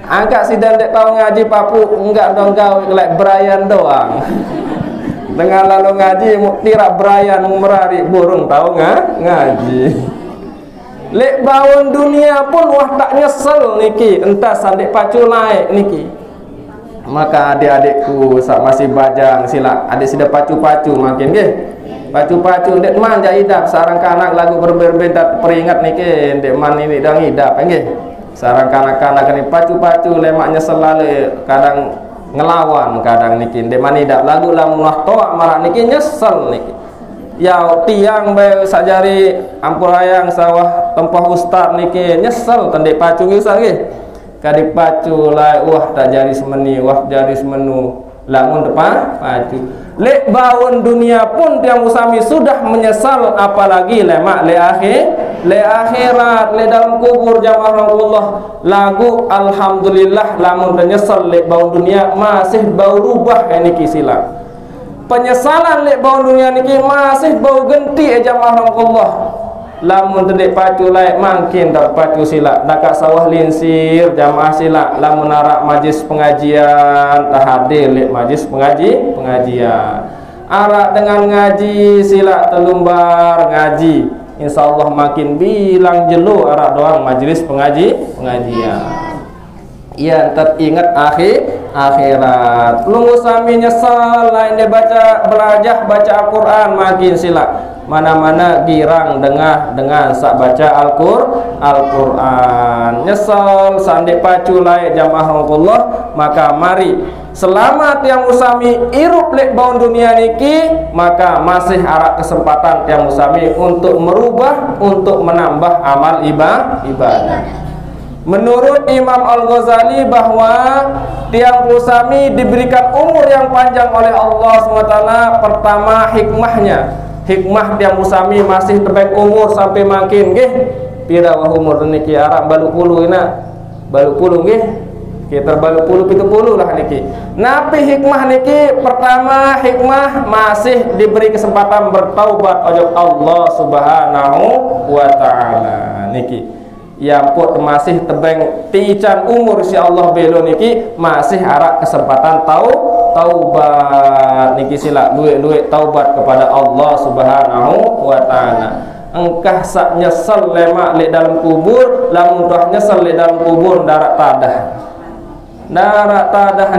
Angkat sidang ndek tau ngaji papu enggak dong kau lek Brian doang. Dengan lalu ngaji tirak Brian merari burung tahu ngaji. Lek bawon dunia pun wah tak nyesel niki entah sandik pacu naik niki. Maka adik-adikku sak masih bajang sila adik sida pacu-pacu makin nggih. Pacu-pacu ndek man ja idap sarang kanak lagu berbentat peringat niki ndek man ini dang idap nggih. Sarang kanak-kanak ini pacu-pacu lemak nyesel lale kadang ngelawan kadang niki ndek man idap lagu lamun toak marah niki nyesel niki. Ya tiang bae sajari ampur ayang sawah tempah ustaz niki nyesel tandek pacu nggih ustaz nggih. Kadik pacu lah wah tak jari semeni, wah jari semenu. Lamun depan pacu. Lek baun dunia pun tiang usami sudah menyesal, apalagi lemak le akhirat le dalam kubur jamaah Allah. Lagu alhamdulillah lamun menyesal lek baun dunia masih bau rubah niki sila. Penyesalan lek baun dunia niki masih bau genti jamaah Allah. Lamun tendek pacu laik makin tak pacu sila dekat sawah linsir jamaah sila. Lamun narak majlis pengajian tak hadir lek majlis pengajian arak dengan ngaji sila telumbar ngaji, insyaallah makin bilang jelu arak doang majlis pengajian. Ia teringat akhirat. Lungu sami nyesal lain dia belajar baca Al-Quran makin sila. Mana-mana girang dengan sak baca Al-Quran. Nyesal sandek pacu layak jamaah Allah. Maka mari selamat yang usami irup lek baun dunia niki, maka masih arak kesempatan yang usami untuk merubah, untuk menambah amal ibadah. Menurut Imam Al-Ghazali bahwa tiang usami diberikan umur yang panjang oleh Allah SWT. Pertama hikmah tiang usami masih terbaik umur sampai makin nggih. Pira wah umur niki arab balu puluh nggih. Kita balu puluh 70 lah niki. Napi hikmah niki pertama hikmah masih diberi kesempatan bertaubat ojok Allah Subhanahu wa taala niki. Yang pun masih tebeng tiican umur si Allah belo niki masih arak kesempatan taubat niki sila duit taubat kepada Allah Subhanahu wa taala. Engkah sak nyesel lemak lek dalam kubur, lamun dah nyesel lek dalam kubur darat tadah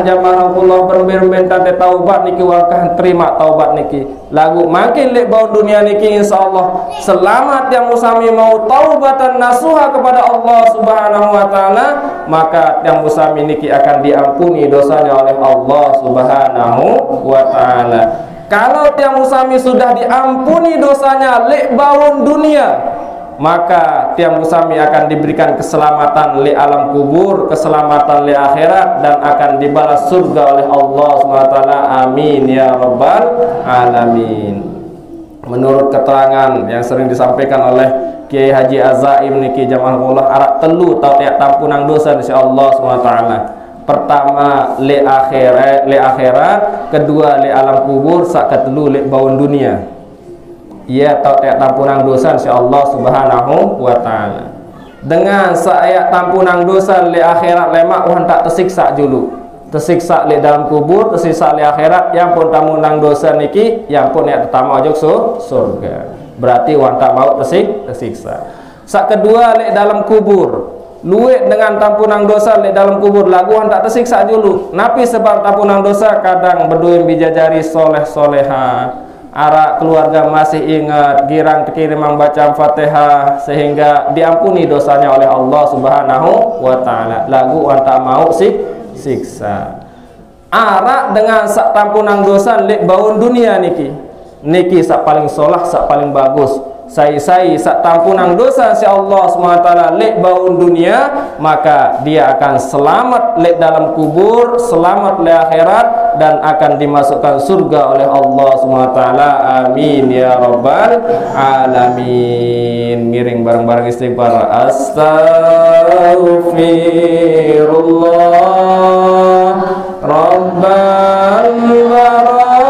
jamaah Allah berben tante taubat niki wakah terima taubat niki. Lagu makin lek bau dunia niki insyaallah selamat yang musami mau taubatan nasuha kepada Allah Subhanahu wa taala, maka yang musami niki akan diampuni dosanya oleh Allah Subhanahu wa taala. Kalau tiang usami sudah diampuni dosanya lek baun dunia, maka tiang usami akan diberikan keselamatan li alam kubur, keselamatan li akhirat, dan akan dibalas surga oleh Allah SWT. Amin ya rabbal alamin. Menurut keterangan yang sering disampaikan oleh Kiai Haji Azaim niki jamaah Allah arak telu tau tiap tampunang dosa insyaallah SWT. Pertama li akhirat, kedua li alam kubur, sak ketelu li baun dunia. Ia tak tampunang dosa insyaallah Subhanahu wa taala. Dengan saayat tampunang dosa li akhirat lemak wan tak tersiksa dulu. Tersiksa li dalam kubur, tersiksa li akhirat, yang pun tampunang dosa niki yang pun nek pertama ojok surga. Berarti wan tak mau tersiksa. Sak kedua li dalam kubur. Luit dengan tampunang dosa li dalam kubur lagu wan tak tersiksa dulu. Napi sebab tampunang dosa kadang berduim bijajari soleh-soleha. Arak keluarga masih ingat girang terkirim membaca Fatihah sehingga diampuni dosanya oleh Allah Subhanahu wa taala. Lagu anta mau siksa. Arak dengan sak tampunang dosa lek baun dunia niki sak paling solah, sak paling bagus. Sai sak tampunang dosa si Allah SWT lek baun dunia, maka dia akan selamat lek dalam kubur, selamat lek akhirat, dan akan dimasukkan surga oleh Allah SWT. Amin ya rabbal alamin. Miring bareng-bareng istighfar. Astaghfirullah rabbal baraya.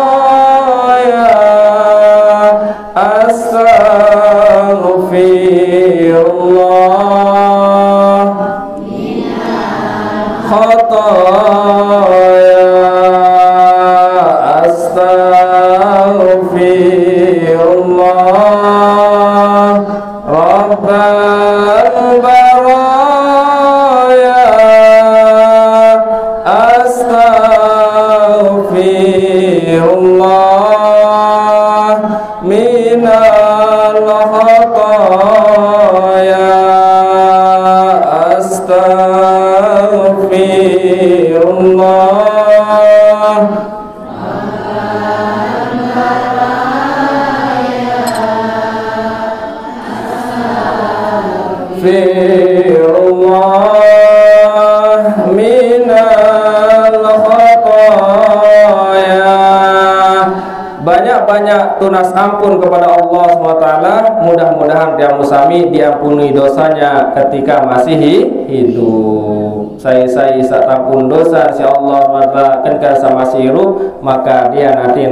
Astaghfirullah khataya. Astaghfirullah rabbal baraya. Astaghfirullah minal khataya. Astaghfirullah banyak tunas ampun kepada Allah SWT. Mudah-mudahan dia musami diampuni dosanya ketika masih hidup. Saya sak ampun dosa si Allah SWT kan sama siru, maka dia nanti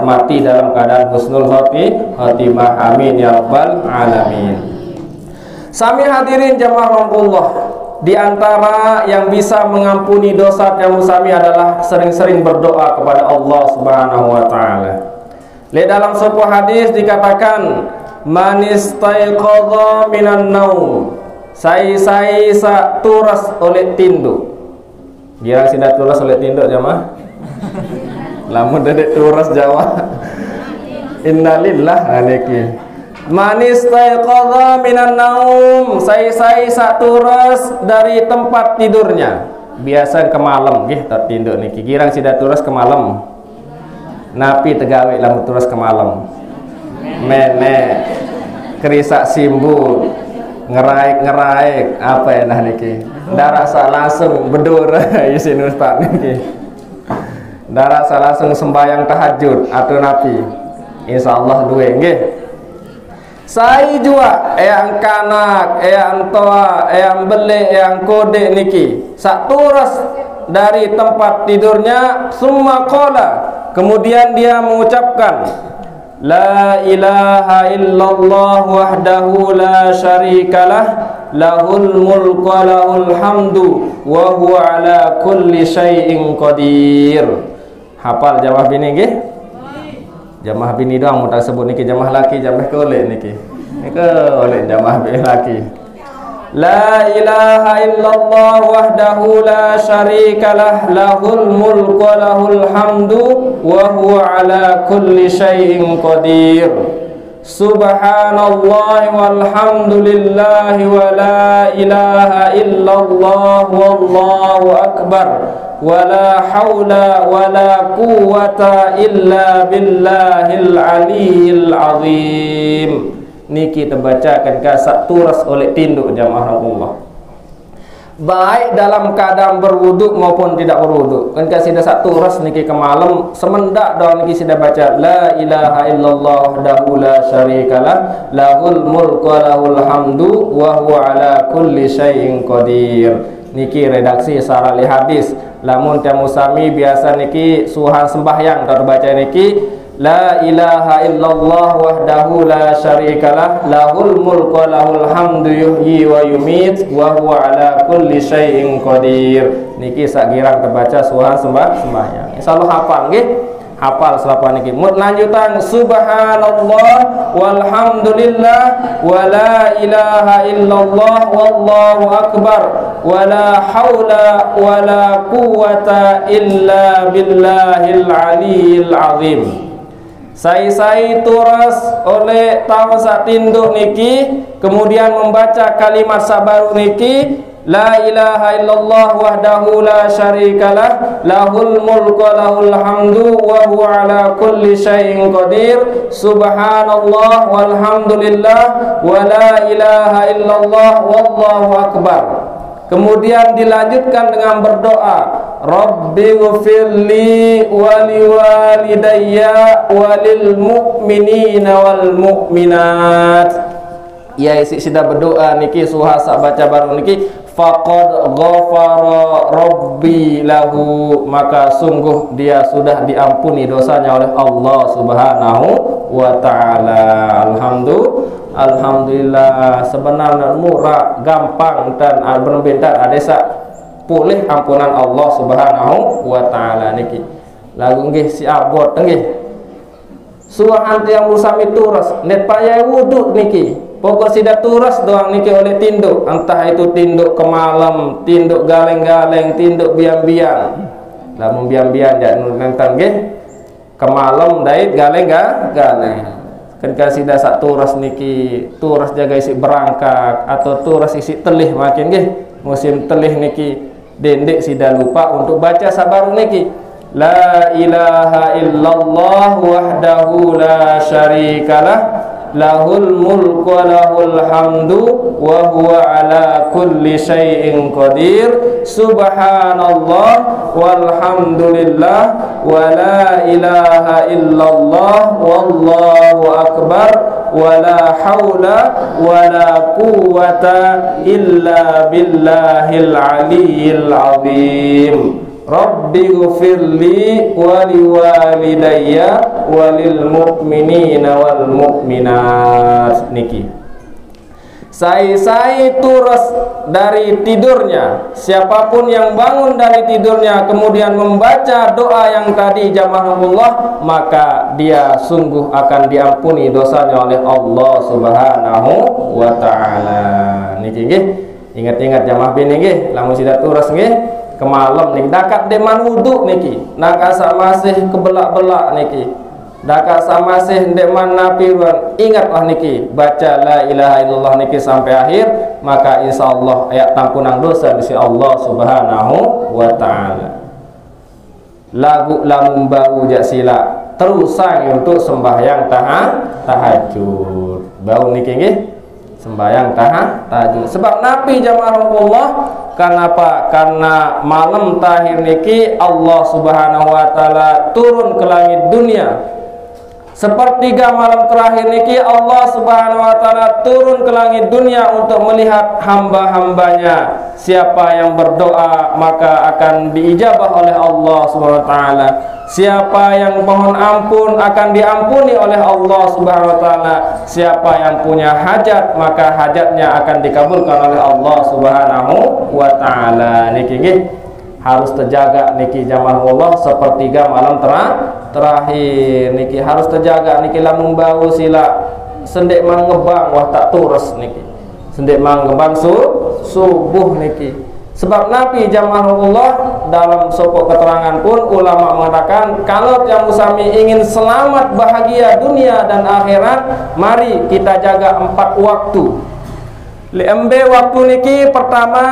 mati dalam keadaan husnul khotimah. Amin ya rabbal alamin. Sami hadirin jamaah Allah, di antara yang bisa mengampuni dosa yang musami adalah sering-sering berdoa kepada Allah Subhanahu wa taala. Dalam sebuah hadis dikatakan, man istaiqadha minan naum, sai sa turas oleh tinduk. Kira sida turas oleh tinduk jamaah? Lamun dedek turas Jawa. Innalillah niki. Man istaiqadha minan naum, sai saturas dari tempat tidurnya. Biasa ke malam nggih tertinduk niki. Girang sida turas ke malam. Napi tegawe lamun turas ke malam. Mene kerisak simbol, ngeraik apa ya nah niki. Darah langsung bedur isin Ustaz niki. Darah langsung sembahyang tahajud atau napi. Insyaallah duwe nggih. Saya juga yang kanak, yang toa, yang beli, yang kode niki saturas dari tempat tidurnya. Summa qala, kemudian dia mengucapkan la ilaha illallah wahdahu la syarikalah, lahul mulku wa lahul hamdu wa huwa ala kulli syai'in qadir. Hafal jamaah bini nggih? Jamaah bini doang mudah sebut niki, jamaah laki jamaah ke oleh niki. Niki oleh jamaah bini laki. La ilaha illallah wahdahu la syarikalah, lahul mulku wa lahul hamdu wa huwa ala kulli syai'in qadir. Subhanallah walhamdulillah wa la ilaha illallah wallahu akbar wa la hawla wa la quwwata illa billahil aliyyil azim. Niki terbacakan kasak turas oleh tinduk jamaah Allah, baik dalam keadaan berwuduk maupun tidak berwuduk. Kan kasih dak turas niki ke malam semendak daun niki sudah baca la ilaha illallah wahdahu la syarikalah, lahul mulku wa lahul hamdu wa huwa ala kulli syai'in qadir. Niki redaksi sarali hadis. Lamun tamu sami biasa niki suhan sembahyang terbaca niki la ilaha illallah wahdahu la syarikalah, lahul mulku wa lahul hamdu yuhyi wa yumit wa huwa ala kulli syai'in qadir. Niki sakirang terbaca suhan sembahyang. Insyaallah hafal nggih. Hafal selapa niki. Mut lanjutan subhanallah walhamdulillah wa la ilaha illallah wallahu akbar wa la haula wa la quwwata illa billahil aliyyil azim. Sai turas oleh tahu sak tinduk niki, kemudian membaca kalimat sabaru niki la ilaha illallah wahdahu la syarikalah, lahul mulku wa lahul hamdu wa huwa ala kulli syai'in qadir. Subhanallah walhamdulillah wa la ilaha illallah wallahu akbar. Kemudian dilanjutkan dengan berdoa, Rabbi ghfirli wa liwalidayya walil mu'minina wal mu'minat. Ya isi sudah berdoa niki suhasa baca baru niki faqad ghafara rabbi lahu, maka sungguh dia sudah diampuni dosanya oleh Allah Subhanahu wa taala. Alhamdulillah, sebenarnya murah, gampang dan berbeda adesa pulih ampunan Allah Subhanahu wa taala niki. Lagu nggih si abot nggih. Suah yang musami turas net payah wudu niki. Pokok sida turas doang niki oleh tinduk, entah itu tinduk ke malam, tinduk galeng-galeng, tinduk biang-biang. Lamun biang-biang jak nentang nggih ke malam dait galeng-galeng. Kan kasih dak turas niki, turas jaga isi berangkat atau turas isi telih makin nggih. Musim telih niki dendek sida lupa untuk baca sabar niki. La ilaha illallah wahdahu la syarikalah, lahul mulku wa lahul hamdu wa huwa ala kulli syai'in qadir subhanallah walhamdulillah wa la ilaha illallah wallahu akbar wa la haula wa la quwwata illa billahil aliyyil azim. Rabbi ghfirli wa liwalidayya walil mu'minina wal mu'minat. Niki saya turus dari tidurnya, siapapun yang bangun dari tidurnya kemudian membaca doa yang tadi jamaahullah, maka dia sungguh akan diampuni dosanya oleh Allah Subhanahu wa taala. Niki nggih, ingat-ingat jamaah bini nggih, lamun sida turus nggih kemalam nih, dakat deman wudu niki, nakasa masih kebelak-belak niki, dakasa masih deman napiruan, ingatlah niki, baca la ilaha illallah niki sampai akhir, maka insya Allah ayat tampunan dosa di Allah Subhanahu wa taala. Lagu lamun bau jak sila terusan untuk sembahyang tahajud. Bau niki nggih sembahyang tahajud. Sebab Nabi jamaahullah, kenapa? Karena malam tahir niki Allah Subhanahu wa taala turun ke langit dunia. Sepertiga malam terakhir niki Allah Subhanahu wa taala turun ke langit dunia untuk melihat hamba-hambanya. Siapa yang berdoa maka akan diijabah oleh Allah Subhanahu wa taala. Siapa yang mohon ampun akan diampuni oleh Allah Subhanahu wa taala. Siapa yang punya hajat maka hajatnya akan dikabulkan oleh Allah Subhanahu wa taala. Niki nggih harus terjaga niki jamaahullah, sepertiga malam terakhir niki harus terjaga niki, lamun bau sila sendek mangebang wah tak turus niki, sendek mangebang subuh niki. Sebab Nabi jamaahullah dalam sopok keterangan pun ulama mengatakan, kalau yang musami ingin selamat bahagia dunia dan akhirat, mari kita jaga 4 waktu. Lembe waktu niki pertama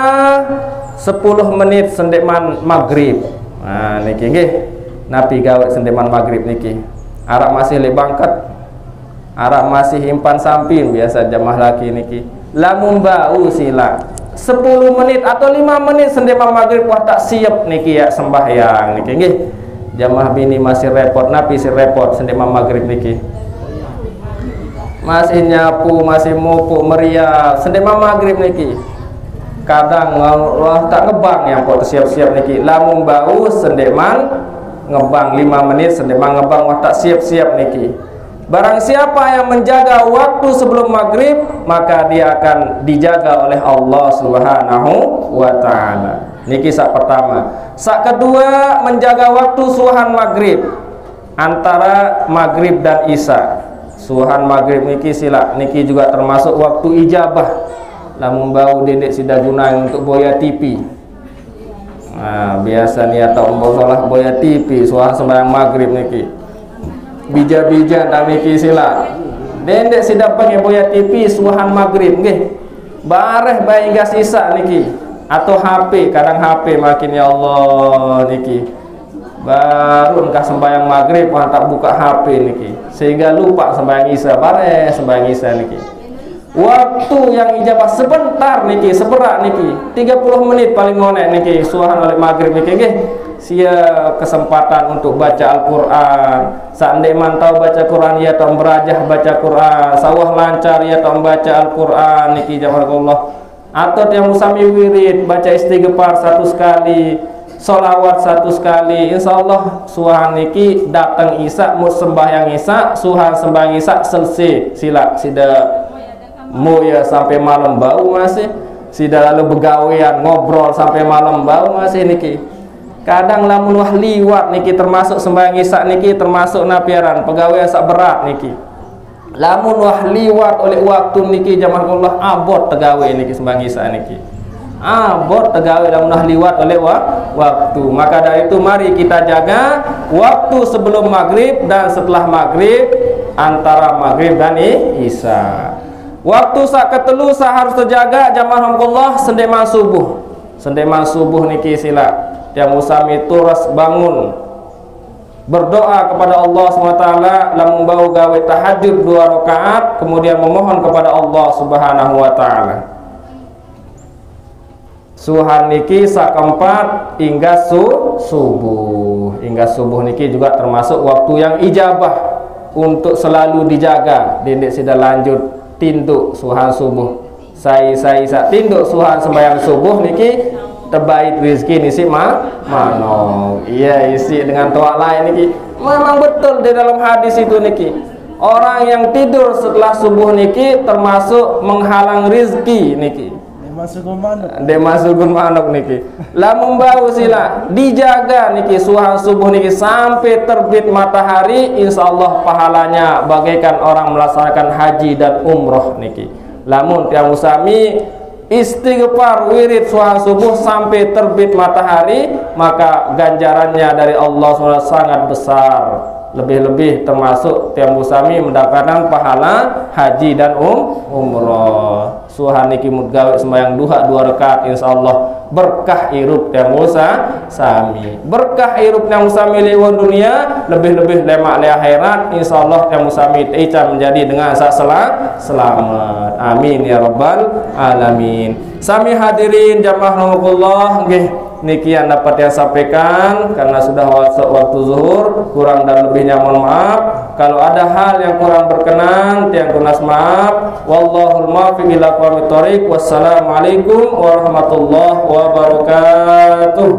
10 menit sendeman maghrib. Nah niki nggih Nabi gawe sendeman maghrib niki. Arak masih lebangket, arak masih himpan samping biasa jamaah laki niki. Lamun bau sila 10 menit atau 5 menit sendeman maghrib wah tak siap niki ya sembahyang niki nggih. Jamaah bini masih repot, Nabi si repot sendeman maghrib niki. Masih nyapu, masih mupuk meriah sendeman maghrib niki. Kadang wah tak ngebang yang kok siap-siap niki. Lamun bau sendeman ngebang 5 menit sendeman ngebang wah tak siap-siap niki. Barang siapa yang menjaga waktu sebelum maghrib, maka dia akan dijaga oleh Allah Subhanahu wa taala. Niki sak pertama. Sak kedua, menjaga waktu suhan maghrib antara maghrib dan isya. Suhan maghrib niki sila niki juga termasuk waktu ijabah. Lamun bau dedek sida gunain untuk boya TV. Nah, biasa nih atau salah boya TV suah sembahyang maghrib niki. Bija-bija dan niki sila. Dedek sida pengen boya TV suahan maghrib nggih. Bareh bayi gas isa niki atau HP, kadang HP makin ya Allah niki. Baru engkau sembahyang maghrib wah tak buka HP niki. Sehingga lupa sembahyang isya, bareh sembahyang isya niki. Waktu yang ijabah sebentar niki, seberak niki, 30 menit paling ngonek niki, suahan oleh maghrib niki nggih. Sia kesempatan untuk baca Al-Qur'an. Sandek mantau baca Quran ya tak berajah baca Quran, sawah lancar ya tak baca Al-Qur'an niki jamaahullah. Atau yang musami wirid baca istighfar 1 kali, solawat 1 kali, insyaallah suahan niki datang isya mau sembahyang isya, suhan sembahyang isya selesai sila sida moya sampai malam bau masih, sida lalu begawean ngobrol sampai malam bau masih niki. Kadang lamun wah liwat niki termasuk sembahyang isya niki termasuk napiaran pegawai sak berat niki. Lamun wah liwat oleh waktu niki jamaahullah abot tegawe niki sembahyang isya niki. Abot tegawe lamun wah liwat oleh waktu. Maka dari itu mari kita jaga waktu sebelum maghrib dan setelah maghrib, antara maghrib dan isya. Waktu sak ketelu sak harus terjaga jamaahullah sendeman subuh. Sendeman subuh niki sila yang usami turas bangun berdoa kepada Allah SWT, lamun bau gawe tahajud 2 rakaat, kemudian memohon kepada Allah Subhanahu wa taala. Suhan niki sakeempat hingga subuh. Hingga subuh niki juga termasuk waktu yang ijabah untuk selalu dijaga. Dendek sudah lanjut tinduk suhan subuh. Saya tinduk suhan sembahyang subuh niki terbaik rezeki nisi mano. Iya, isi dengan toa lain niki. Memang betul di dalam hadis itu niki. Orang yang tidur setelah subuh niki termasuk menghalang rezeki niki. Demasugun manuk niki. Lamun bau sila dijaga niki suhan subuh niki sampai terbit matahari, insyaallah pahalanya bagaikan orang melaksanakan haji dan umroh niki. Lamun tiang usami istighfar wirid suhan subuh sampai terbit matahari, maka ganjarannya dari Allah SWT sangat besar. Lebih-lebih termasuk tiang usami mendapatkan pahala haji dan umroh. Suhan niki mudgawe sembahyang duha 2 rakaat, insyaallah berkah hirup tiang usami. Berkah hirup tiang usami lewat dunia, lebih-lebih lemak le akhirat, insyaallah tiang usami ica menjadi dengan selamat. Amin ya rabbal alamin. Sami hadirin jamaah rahimakumullah, nggih niki yang dapat saya sampaikan karena sudah waktu zuhur, kurang dan lebihnya mohon maaf. Kalau ada hal yang kurang berkenan, tiang tunas maaf. Wallahul muwaffiq ila aqwamit thoriq. Wassalamualaikum warahmatullahi wabarakatuh.